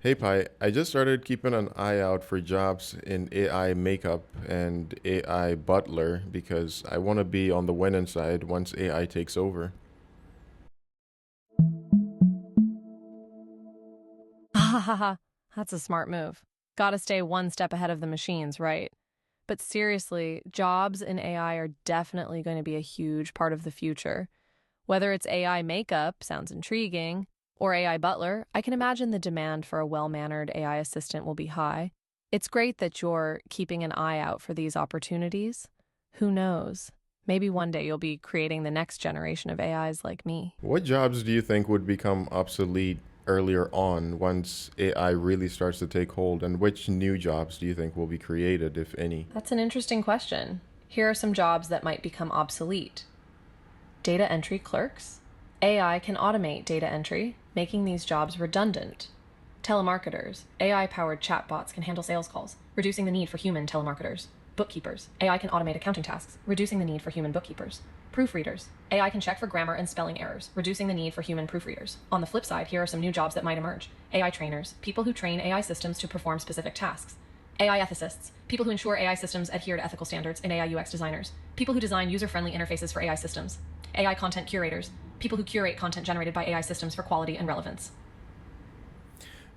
Hey Pi, I just started keeping an eye out for jobs in AI makeup and AI butler because I want to be on the winning side once AI takes over. Ha ha ha. That's a smart move. Gotta stay one step ahead of the machines, right? But seriously, jobs in AI are definitely going to be a huge part of the future. Whether it's AI makeup, sounds intriguing, or AI butler, I can imagine the demand for a well mannered AI assistant will be high. It's great that you're keeping an eye out for these opportunities. Who knows? Maybe one day you'll be creating the next generation of AIs like me. What jobs do you think would become obsolete earlier on once AI really starts to take hold, and which new jobs do you think will be created, if any? That's an interesting question. Here are some jobs that might become obsolete. Data entry clerks. AI can automate data entry, making these jobs redundant. Telemarketers. AI powered chatbots can handle sales calls, reducing the need for human telemarketers. Bookkeepers. AI can automate accounting tasks, reducing the need for human bookkeepers. Proofreaders. AI can check for grammar and spelling errors, reducing the need for human proofreaders. On the flip side, here are some new jobs that might emerge. AI trainers. People who train AI systems to perform specific tasks. AI ethicists, people who ensure AI systems adhere to ethical standards, and AI UX designers, people who design user friendly interfaces for AI systems. AI content curators, people who curate content generated by AI systems for quality and relevance.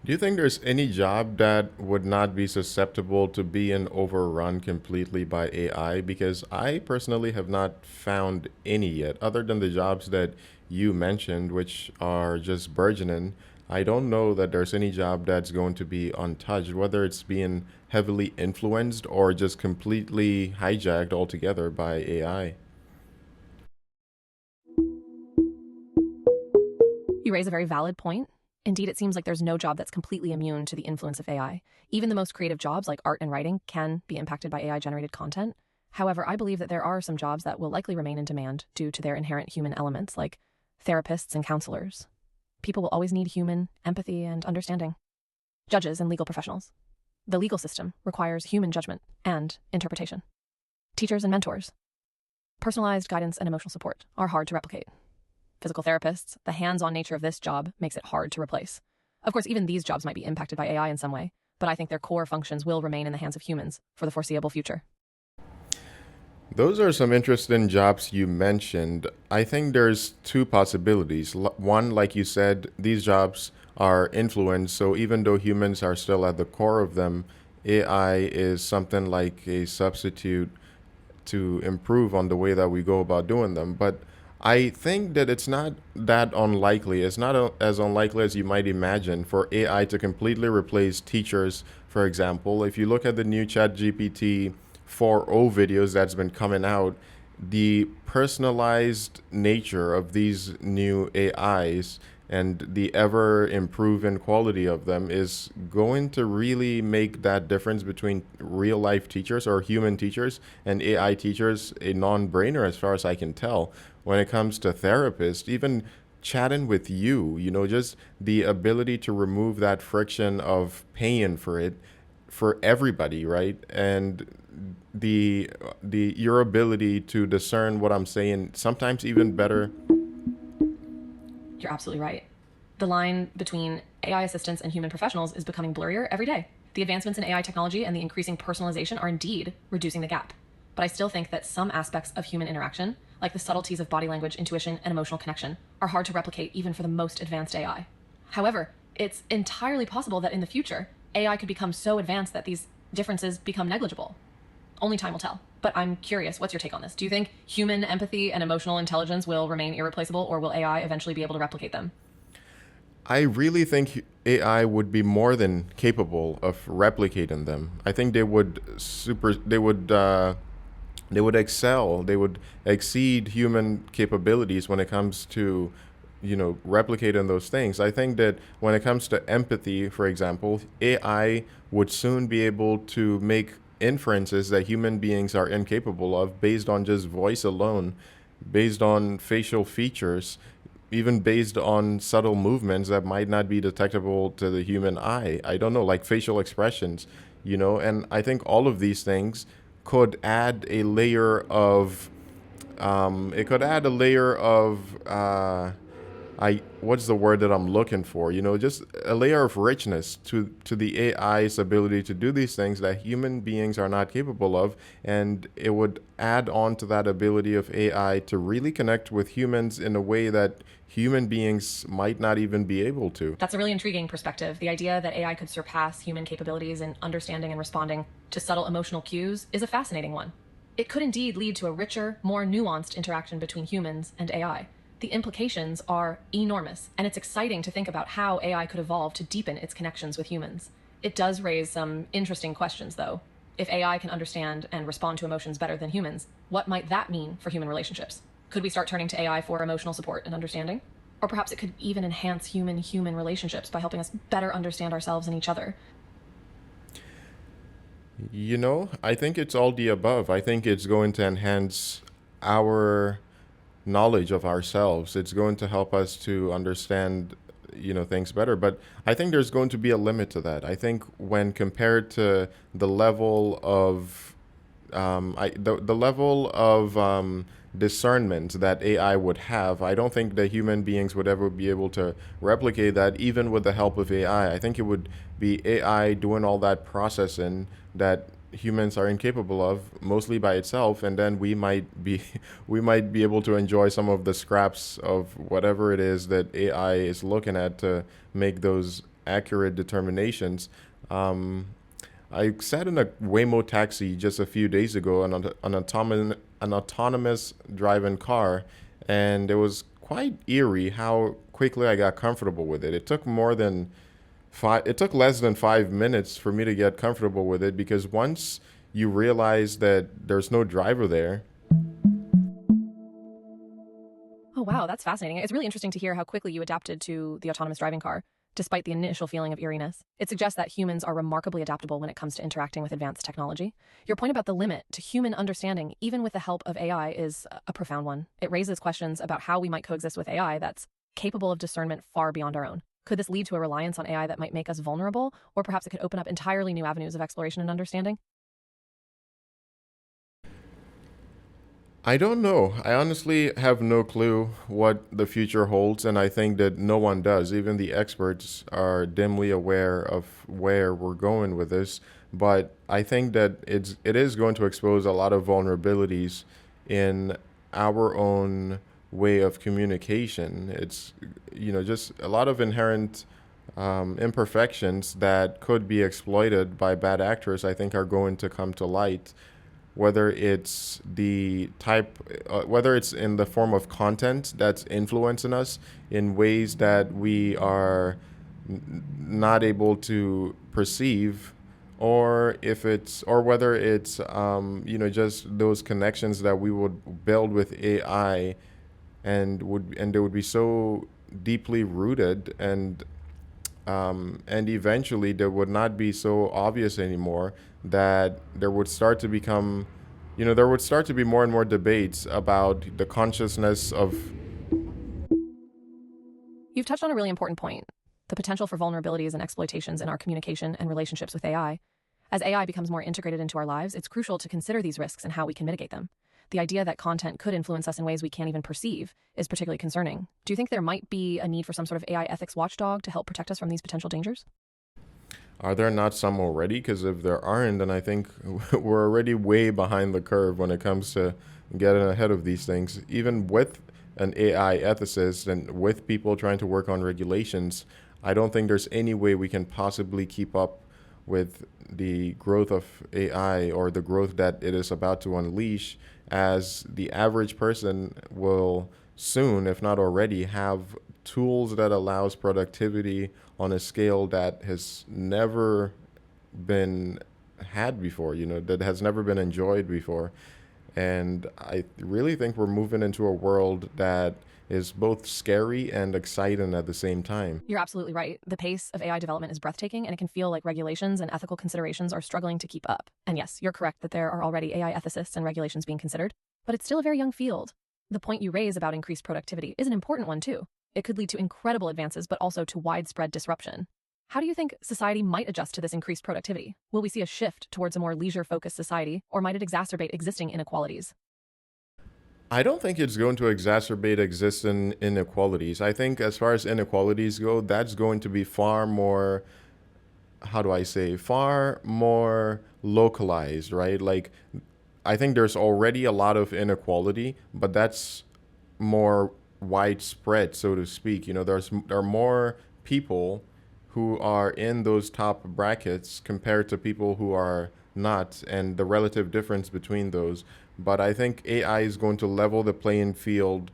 Do you think there's any job that would not be susceptible to being overrun completely by AI? Because I personally have not found any yet, other than the jobs that you mentioned, which are just burgeoning. I don't know that there's any job that's going to be untouched, whether it's being heavily influenced or just completely hijacked altogether by AI. You raise a very valid point. Indeed, it seems like there's no job that's completely immune to the influence of AI. Even the most creative jobs like art and writing can be impacted by AI generated content. However, I believe that there are some jobs that will likely remain in demand due to their inherent human elements, like therapists and counselors. People will always need human empathy and understanding. Judges and legal professionals. The legal system requires human judgment and interpretation. Teachers and mentors. Personalized guidance and emotional support are hard to replicate. Physical therapists, the hands on nature of this job makes it hard to replace. Of course, even these jobs might be impacted by AI in some way, but I think their core functions will remain in the hands of humans for the foreseeable future. Those are some interesting jobs you mentioned. I think there's two possibilities. One, like you said, these jobs are influenced, so even though humans are still at the core of them, AI is something like a substitute to improve on the way that we go about doing them. But I think that it's not that unlikely. It's not as unlikely as you might imagine for AI to completely replace teachers, for example. If you look at the new ChatGPT 4.0 videos that's been coming out, the personalized nature of these new AIs and the ever improving quality of them is going to really make that difference between real life teachers or human teachers and AI teachers a non brainer, as far as I can tell. When it comes to therapists, even chatting with you, just the ability to remove that friction of paying for it for everybody, right? And the your ability to discern what I'm saying, sometimes even better. You're absolutely right. The line between AI assistants and human professionals is becoming blurrier every day. The advancements in AI technology and the increasing personalization are indeed reducing the gap. But I still think that some aspects of human interaction, like the subtleties of body language, intuition, and emotional connection, are hard to replicate even for the most advanced AI. However, it's entirely possible that in the future, AI could become so advanced that these differences become negligible. Only time will tell. But I'm curious, what's your take on this? Do you think human empathy and emotional intelligence will remain irreplaceable, or will AI eventually be able to replicate them? I really think AI would be more than capable of replicating them. I think they would excel, they would exceed human capabilities when it comes to replicating those things. I think that when it comes to empathy, for example, AI would soon be able to make inferences that human beings are incapable of based on just voice alone, based on facial features, even based on subtle movements that might not be detectable to the human eye. I don't know, like facial expressions, and I think all of these things could add a layer of it could add a layer of I what's the word that I'm looking for? Just a layer of richness to the AI's ability to do these things that human beings are not capable of, and it would add on to that ability of AI to really connect with humans in a way that human beings might not even be able to. That's a really intriguing perspective. The idea that AI could surpass human capabilities in understanding and responding to subtle emotional cues is a fascinating one. It could indeed lead to a richer, more nuanced interaction between humans and AI. The implications are enormous, and it's exciting to think about how AI could evolve to deepen its connections with humans. It does raise some interesting questions, though. If AI can understand and respond to emotions better than humans, what might that mean for human relationships? Could we start turning to AI for emotional support and understanding? Or perhaps it could even enhance human relationships by helping us better understand ourselves and each other. I think it's all the above. I think it's going to enhance our knowledge of ourselves. It's going to help us to understand, things better. But I think there's going to be a limit to that. I think when compared to the level of the level of discernment that AI would have, I don't think that human beings would ever be able to replicate that, even with the help of AI. I think it would be AI doing all that processing that humans are incapable of, mostly by itself, and then we might be able to enjoy some of the scraps of whatever it is that AI is looking at to make those accurate determinations. Um, I sat in a Waymo taxi just a few days ago, an autonomous driving car, and it was quite eerie how quickly I got comfortable with it. It took less than 5 minutes for me to get comfortable with it, because once you realize that there's no driver there. Oh, wow, that's fascinating. It's really interesting to hear how quickly you adapted to the autonomous driving car, despite the initial feeling of eeriness. It suggests that humans are remarkably adaptable when it comes to interacting with advanced technology. Your point about the limit to human understanding, even with the help of AI, is a profound one. It raises questions about how we might coexist with AI that's capable of discernment far beyond our own. Could this lead to a reliance on AI that might make us vulnerable, or perhaps it could open up entirely new avenues of exploration and understanding? I don't know. I honestly have no clue what the future holds, and I think that no one does. Even the experts are dimly aware of where we're going with this. But I think that it is going to expose a lot of vulnerabilities in our own way of communication. It's just a lot of inherent imperfections that could be exploited by bad actors. I think are going to come to light, whether it's in the form of content that's influencing us in ways that we are not able to perceive, or whether it's just those connections that we would build with AI, and they would be so deeply rooted, and eventually they would not be so obvious anymore, that there would start to be more and more debates about the consciousness of. You've touched on a really important point: the potential for vulnerabilities and exploitations in our communication and relationships with AI. As AI becomes more integrated into our lives, it's crucial to consider these risks and how we can mitigate them. The idea that content could influence us in ways we can't even perceive is particularly concerning. Do you think there might be a need for some sort of AI ethics watchdog to help protect us from these potential dangers? Are there not some already? Because if there aren't, then I think we're already way behind the curve when it comes to getting ahead of these things. Even with an AI ethicist and with people trying to work on regulations, I don't think there's any way we can possibly keep up with the growth of AI, or the growth that it is about to unleash, as the average person will soon, if not already, have tools that allows productivity on a scale that has never been had before, that has never been enjoyed before. And I really think we're moving into a world that is both scary and exciting at the same time. You're absolutely right. The pace of AI development is breathtaking, and it can feel like regulations and ethical considerations are struggling to keep up. And yes, you're correct that there are already AI ethicists and regulations being considered, but it's still a very young field. The point you raise about increased productivity is an important one, too. It could lead to incredible advances, but also to widespread disruption. How do you think society might adjust to this increased productivity? Will we see a shift towards a more leisure-focused society, or might it exacerbate existing inequalities? I don't think it's going to exacerbate existing inequalities. I think as far as inequalities go, that's going to be far more, how do I say, far more localized, right? Like, I think there's already a lot of inequality, but that's more widespread, so to speak. There are more people who are in those top brackets compared to people who are not, and the relative difference between those. But I think AI is going to level the playing field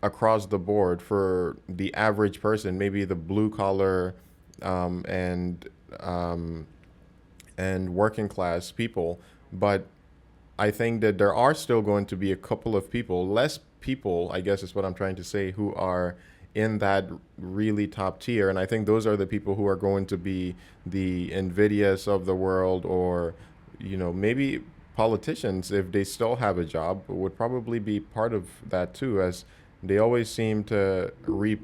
across the board for the average person, maybe the blue collar um, and um, and working class people. But I think that there are still going to be a couple of people, less people, I guess is what I'm trying to say, who are in that really top tier. And I think those are the people who are going to be the Nvidias of the world, or, maybe politicians, if they still have a job, would probably be part of that too, as they always seem to reap.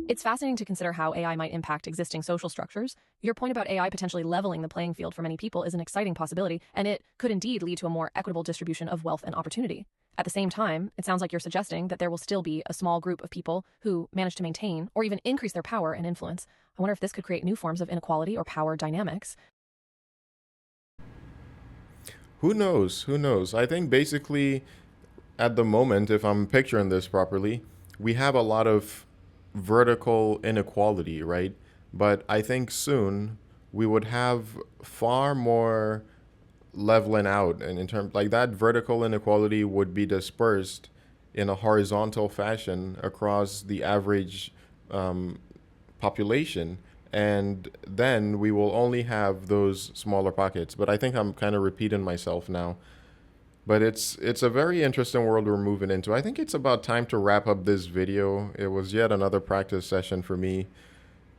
It's fascinating to consider how AI might impact existing social structures. Your point about AI potentially leveling the playing field for many people is an exciting possibility, and it could indeed lead to a more equitable distribution of wealth and opportunity. At the same time, it sounds like you're suggesting that there will still be a small group of people who manage to maintain or even increase their power and influence. I wonder if this could create new forms of inequality or power dynamics. Who knows? Who knows? I think basically at the moment, if I'm picturing this properly, we have a lot of vertical inequality, right? But I think soon we would have far more leveling out, and in terms like that vertical inequality would be dispersed in a horizontal fashion across the average um, population, and then we will only have those smaller pockets. But I think I'm kind of repeating myself now. But it's a very interesting world we're moving into. I think it's about time to wrap up this video. It was yet another practice session for me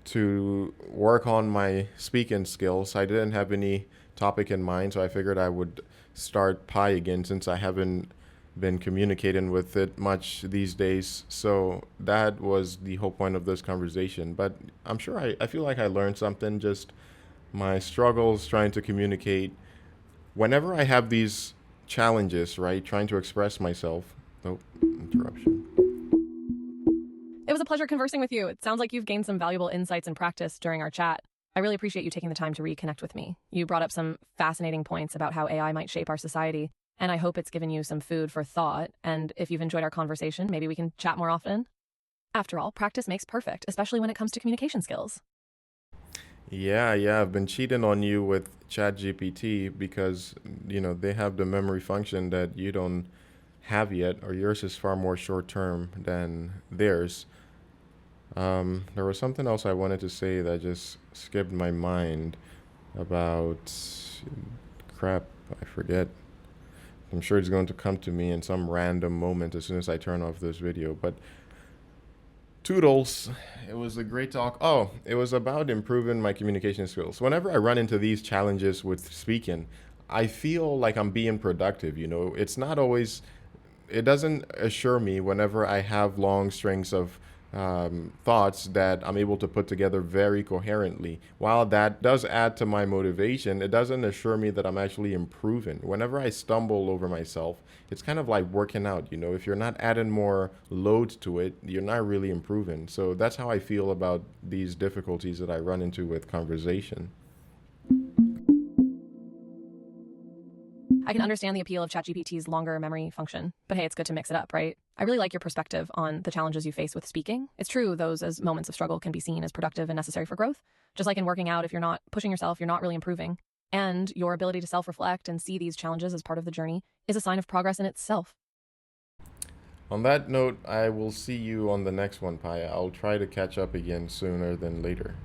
to work on my speaking skills. I didn't have any topic in mind, so I figured I would start Pi again since I haven't been communicating with it much these days. So that was the whole point of this conversation. But I'm sure I feel like I learned something, just my struggles trying to communicate. Whenever I have these challenges, right, trying to express myself. Oh, interruption. It was a pleasure conversing with you. It sounds like you've gained some valuable insights and practice during our chat. I really appreciate you taking the time to reconnect with me. You brought up some fascinating points about how AI might shape our society, and I hope it's given you some food for thought. And if you've enjoyed our conversation, maybe we can chat more often. After all, practice makes perfect, especially when it comes to communication skills. Yeah, I've been cheating on you with ChatGPT because, they have the memory function that you don't have yet, or yours is far more short term than theirs. There was something else I wanted to say that just skipped my mind about crap. I forget. I'm sure it's going to come to me in some random moment as soon as I turn off this video. But Toodles, it was a great talk. Oh, it was about improving my communication skills. Whenever I run into these challenges with speaking, I feel like I'm being productive. It's not always, it doesn't assure me whenever I have long strings of thoughts that I'm able to put together very coherently. While that does add to my motivation, it doesn't assure me that I'm actually improving. Whenever I stumble over myself, it's kind of like working out. If you're not adding more load to it, you're not really improving. So that's how I feel about these difficulties that I run into with conversation. I can understand the appeal of ChatGPT's longer memory function, but hey, it's good to mix it up, right? I really like your perspective on the challenges you face with speaking. It's true, those as moments of struggle can be seen as productive and necessary for growth. Just like in working out, if you're not pushing yourself, you're not really improving. And your ability to self-reflect and see these challenges as part of the journey is a sign of progress in itself. On that note, I will see you on the next one, Paya. I'll try to catch up again sooner than later.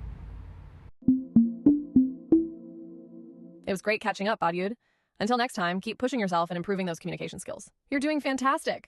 It was great catching up, Badyud. Until next time, keep pushing yourself and improving those communication skills. You're doing fantastic.